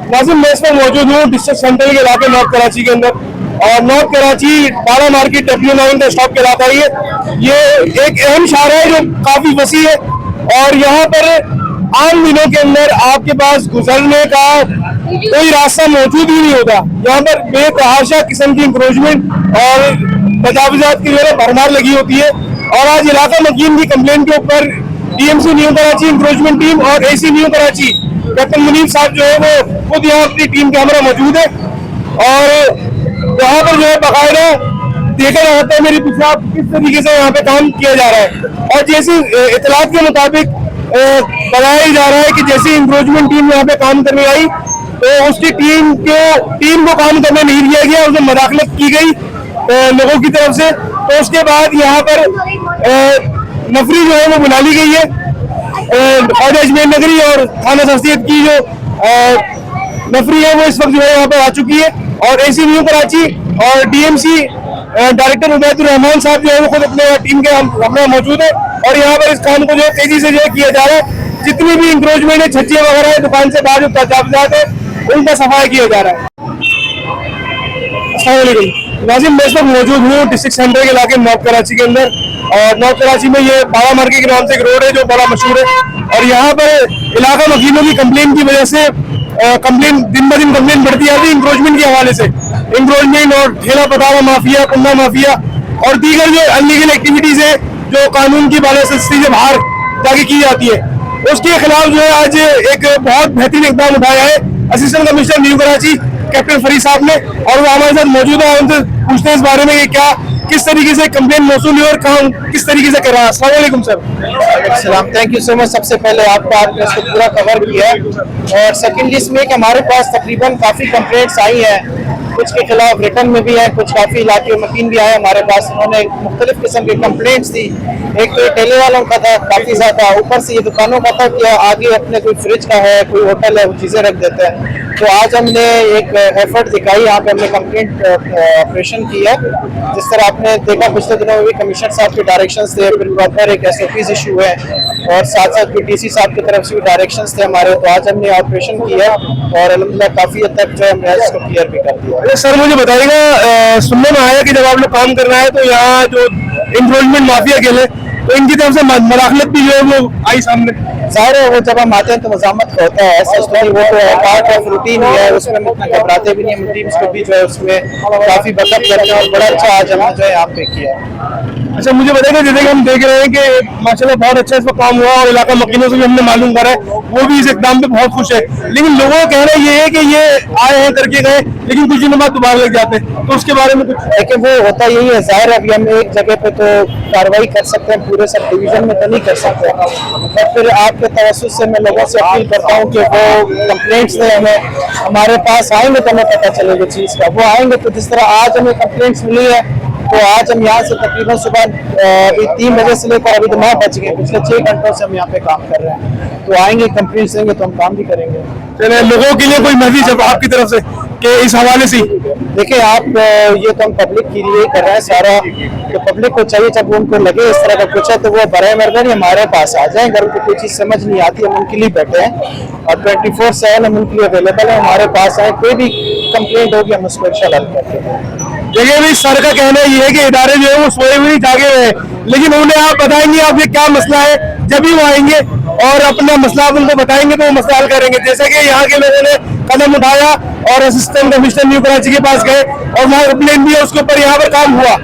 नाज़िम, मैं इसमें मौजूद हूँ डिस्ट्रिक्ट सेंट्रल के इलाके नॉर्थ कराची के अंदर। और नॉर्थ कराची बाला मार्केट W9 का स्टॉप कहलाता है। ये एक अहम शाहरा है जो काफी वसी है और यहाँ पर आम दिनों के अंदर आपके पास गुजरने का कोई रास्ता मौजूद ही नहीं होता। यहाँ पर बेतहाशा किस्म की इंक्रोचमेंट और तजावुजात की जो है भरमार लगी होती है। और आज इलाका मकीन की कंप्लेंट के ऊपर DMC new Karachi encroachment team और AC new Karachi captain Munib साहब जो है वो खुद यहाँ अपनी टीम के हमरा मौजूद है और यहाँ पर जो है बाकायदा देखा जाता है मेरी पीछे किस तरीके से यहाँ पे काम किया जा रहा है। और जैसे इतलात के मुताबिक बताया जा रहा है कि जैसे इंक्रोचमेंट टीम यहाँ पे काम करने आई तो उसकी टीम को काम करने नहीं दिया गया, उसमें मदाखलत की गई लोगों की तरफ से। तो उसके बाद यहाँ पर नफरी जो है वो बुला ली गई है। ख्वाजा अजमेर नगरी और थाना शख्सियत की जो नफरी है वो इस वक्त जो है यहाँ पर आ चुकी है। और AC न्यू कराची और DMC डायरेक्टर उबैदुर रहमान साहब जो है वो खुद अपने टीम के हमारे मौजूद है। और यहाँ पर इस काम को जो है तेजी से जो है किया जा रहा है। जितनी भी इंक्रोचमेंट है, छज्जे वगैरह है, दुकान से बाहर जो तजावुजात है उनका सफाई किया जा रहा है। अस्सलाम वालेकुम नाज़िम, मैं इस वक्त मौजूद हूँ डिस्ट्रिक्ट सेंटर के इलाके नॉर्थ कराची के अंदर। और नॉर्थ कराची में ये बाला मार्केट के नाम से एक रोड है जो बड़ा मशहूर है। और यहाँ पर इलाका मकीनों की कंप्लेन की वजह से कंप्लेन दिन ब दिन कंप्लेन बढ़ती आ रही है इंक्रोचमेंट के हवाले से। इंक्रोचमेंट और ठेला पटावा माफिया, कुंडा माफिया और दीगर जो अनलीगल एक्टिविटीज है जो कानून की बालादस्ती से बाहर जाके की जाती है, उसके खिलाफ जो है आज एक बहुत बेहतरीन इकदाम उठाया है assistant commissioner new Karachi captain Farid साहब ने। और वो हमारे साथ मौजूद है, उनसे पूछते हैं इस बारे में कि क्या किस तरीके से कंप्लेन मौसूल हुई और काम किस तरीके से कर रहा है। अस्सलाम वालेकुम सर। सलाम, थैंक यू सो मच। सबसे पहले आपने इसको पूरा कवर किया और सेकेंडली इसमें कि हमारे पास तकरीबन काफ़ी कंप्लेंट्स आई हैं, कुछ के खिलाफ रिटर्न में भी है, कुछ काफ़ी इलाके मकीन भी आए हमारे पास। उन्होंने मुख्तलिफ किस्म की कंप्लेंट्स दी। एक तो ठेले वालों का था काफ़ी ज़्यादा, ऊपर से ये दुकानों का था कि आगे अपने कोई फ्रिज का है, कोई होटल है, वो चीज़ें रख देते हैं। तो आज हमने एक एफर्ट दिखाई, यहाँ पे हमने कंप्लेंट ऑपरेशन किया। जिस तरह आपने देखा पिछले दिनों में भी कमिश्नर साहब के डायरेक्शंस थे, फिर प्रॉपर एक SOPs इशू है और साथ साथ DC साहब की तरफ से भी डायरेक्शंस थे हमारे। तो आज हमने ऑपरेशन किया और अल्हम्दुलिल्लाह काफ़ी हद तक जो हमने इसको क्लियर भी कर दिया। सर मुझे बताइएगा, सुनने में आया कि जब आप लोग काम कर रहे हैं तो यहाँ जो इंक्रोचमेंट माफिया के लिए तो इनकी तरफ से मदाखलत भी जो है वो आई सामने। ज़ाहिर है वो जब हम आते हैं तो मज़ामत होता है, ऐसा तो नहीं, वो तो पार्ट ऑफ रूटीन ही है, उसमें हम इतना घबराते भी नहीं। टीम्स को भी जो है उसमें काफ़ी बकअप करते हैं और बड़ा अच्छा आज हमने जो है यहाँ पे किया। अच्छा, मुझे बताइएगा जैसे कि हम देख रहे हैं कि माशाल्लाह बहुत अच्छा इस पर काम हुआ और इलाका मकीनों से भी हमने मालूम करा है, वो भी इस इकदाम पे बहुत खुश है। लेकिन लोगों का कहना ये है कि ये आए हैं करके गए लेकिन कुछ दिनों बाद दोबारा लग जाते हैं, तो उसके बारे में कुछ? लेकिन वो होता यही है, ज़ाहिर है अभी हम एक जगह पे तो कार्रवाई कर सकते हैं, पूरे सब डिवीजन में तो नहीं कर सकते। और फिर आपके तवज्जुह से मैं लोगों से अपील करता हूँ कि वो कंप्लेंट्स दें, हमें हमारे पास आएंगे तो हमें पता चलेगा चीज़ का। वो आएंगे तो जिस तरह आज हमें कंप्लेंट्स मिली है तो आज हम यहाँ से तकरीबन सुबह 3 बजे से लेकर अभी तो 9 बज गए, पिछले 6 घंटों से हम यहाँ पे काम कर रहे हैं। तो आएंगे कंप्लेंट्स देंगे तो हम काम भी करेंगे। चलिए, लोगों के लिए कोई मैसेज है आपकी तरफ से कि इस हवाले से? देखिए आप ये तो हम पब्लिक के लिए कर रहे हैं सारा, तो पब्लिक को चाहिए जब उनको लगे इस तरह का कुछ है तो वो बड़े मेहरबानी हमारे पास आ जाए। अगर उनको कोई चीज़ समझ नहीं आती हम उनके लिए बैठे हैं और 24/7 हम उनके लिए अवेलेबल है, हमारे पास आए, कोई भी कंप्लेंट होगी हम उसको इंशाल्लाह हल करते हैं। देखिए भी सर का कहना ये है कि इदारे जो है वो सोए हुए जागे हुए हैं, लेकिन उन्हें आप बताएंगे आप ये क्या मसला है, जब भी वो आएंगे और अपना मसला उनको बताएंगे तो वो मसला हल करेंगे। जैसे कि यहाँ के लोगों ने कदम उठाया और असिस्टेंट कमिश्नर न्यू कराची के पास गए और वहाँ कंप्लेन भी है, उसके ऊपर यहाँ पर काम हुआ।